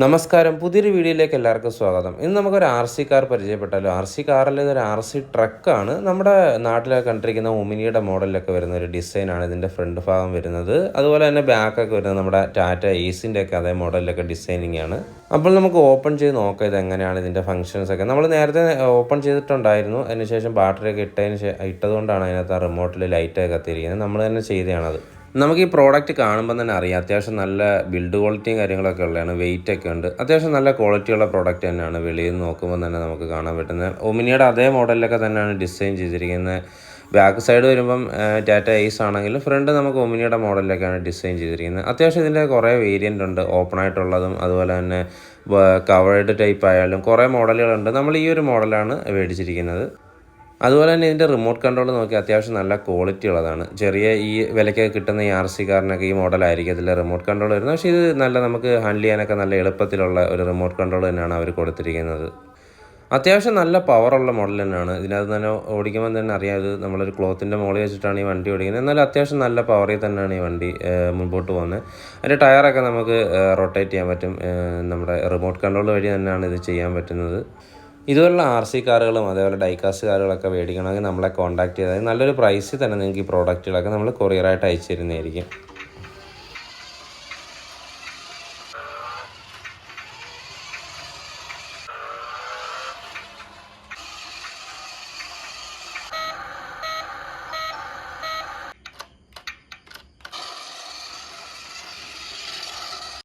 നമസ്കാരം, പുതിയൊരു വീഡിയോയിലേക്ക് എല്ലാവർക്കും സ്വാഗതം. ഇന്ന് നമുക്കൊരു RC കാർ പരിചയപ്പെട്ടാലോ. RC കാറിൽ ഇതൊരു RC ട്രക്കാണ്. നമ്മുടെ നാട്ടിലൊക്കെ കണ്ടിരിക്കുന്ന ഒമിനിയുടെ മോഡലിലൊക്കെ വരുന്ന ഒരു ഡിസൈനാണ് ഇതിൻ്റെ ഫ്രണ്ട് ഭാഗം വരുന്നത്. അതുപോലെ തന്നെ ബാക്കൊക്കെ വരുന്നത് നമ്മുടെ ടാറ്റ ഏസിൻ്റെ ഒക്കെ അതേ മോഡലിലൊക്കെ ഡിസൈനിങ് ആണ്. അപ്പോൾ നമുക്ക് ഓപ്പൺ ചെയ്ത് നോക്കാം ഇതെങ്ങനെയാണ് ഇതിൻ്റെ ഫങ്ഷൻസ് ഒക്കെ. നമ്മൾ നേരത്തെ ഓപ്പൺ ചെയ്തിട്ടുണ്ടായിരുന്നു. അതിനുശേഷം ബാറ്ററിയൊക്കെ ഇട്ടതുകൊണ്ടാണ് അതിനകത്ത് ആ റിമോട്ടിൽ ലൈറ്റൊക്കെ കത്തിയിരിക്കുന്നത്. നമ്മൾ തന്നെ ചെയ്തതാണത്. നമുക്ക് ഈ പ്രോഡക്റ്റ് കാണുമ്പോൾ തന്നെ അറിയാം അത്യാവശ്യം നല്ല ബിൽഡ് ക്വാളിറ്റിയും കാര്യങ്ങളൊക്കെ ഉള്ളതാണ്. വെയിറ്റ് ഒക്കെ ഉണ്ട്. അത്യാവശ്യം നല്ല ക്വാളിറ്റിയുള്ള പ്രോഡക്റ്റ് തന്നെയാണ്. വെളിയിൽ നിന്ന് നോക്കുമ്പോൾ തന്നെ നമുക്ക് കാണാൻ പറ്റുന്നത്. ഒമിനിയുടെ അതേ മോഡലിലൊക്കെ തന്നെയാണ് ഡിസൈൻ ചെയ്തിരിക്കുന്നത്. ബാക്ക് സൈഡ് വരുമ്പം ടാറ്റ ഏസ് ആണെങ്കിലും ഫ്രണ്ട് നമുക്ക് ഒമിനിയുടെ മോഡലിലൊക്കെയാണ് ഡിസൈൻ ചെയ്തിരിക്കുന്നത്. അത്യാവശ്യം ഇതിൻ്റെ കുറേ വേരിയൻ്റ് ഉണ്ട്. ഓപ്പൺ ആയിട്ടുള്ളതും അതുപോലെ തന്നെ കവേർഡ് ടൈപ്പ് ആയാലും കുറേ മോഡലുകളുണ്ട്. നമ്മൾ ഈ ഒരു മോഡലാണ് മേടിച്ചിരിക്കുന്നത്. അതുപോലെ തന്നെ ഇതിൻ്റെ റിമോട്ട് കൺട്രോൾ നോക്കി അത്യാവശ്യം നല്ല ക്വാളിറ്റി ഉള്ളതാണ്. ചെറിയ ഈ വിലയ്ക്കൊക്കെ കിട്ടുന്ന ഈ RC കാറിനൊക്കെ ഈ മോഡലായിരിക്കും ഇതിൽ റിമോട്ട് കൺട്രോൾ വരുന്നത്. പക്ഷേ ഇത് നല്ല നമുക്ക് ഹാൻഡിൽ ചെയ്യാനൊക്കെ നല്ല എളുപ്പത്തിലുള്ള ഒരു റിമോട്ട് കൺട്രോൾ തന്നെയാണ് അവർ കൊടുത്തിരിക്കുന്നത്. അത്യാവശ്യം നല്ല പവറുള്ള മോഡൽ തന്നെയാണ്. ഇതിനകത്ത് തന്നെ ഓടിക്കുമ്പോൾ തന്നെ അറിയാം ഇത് നമ്മളൊരു ക്ലോത്തിൻ്റെ മുകളിൽ വെച്ചിട്ടാണ് ഈ വണ്ടി ഓടിക്കുന്നത്. എന്നാലും അത്യാവശ്യം നല്ല പവറിൽ തന്നെയാണ് ഈ വണ്ടി മുൻപോട്ട് പോകുന്നത്. അതിൻ്റെ ടയറൊക്കെ നമുക്ക് റൊട്ടേറ്റ് ചെയ്യാൻ പറ്റും. നമ്മുടെ റിമോട്ട് കൺട്രോൾ വഴി തന്നെയാണ് ഇത് ചെയ്യാൻ പറ്റുന്നത്. ഇതുപോലുള്ള RC കാറുകളും അതേപോലെ ഡൈകാസ്റ്റ് കാറുകളൊക്കെ മേടിക്കണമെങ്കിൽ നമ്മളെ കോൺടാക്ട് ചെയ്താൽ നല്ലൊരു പ്രൈസിൽ തന്നെ നിങ്ങൾക്ക് ഈ പ്രോഡക്റ്റുകളൊക്കെ നമ്മൾ കൊറിയറായിട്ട് അയച്ചു തരുന്നതായിരിക്കും.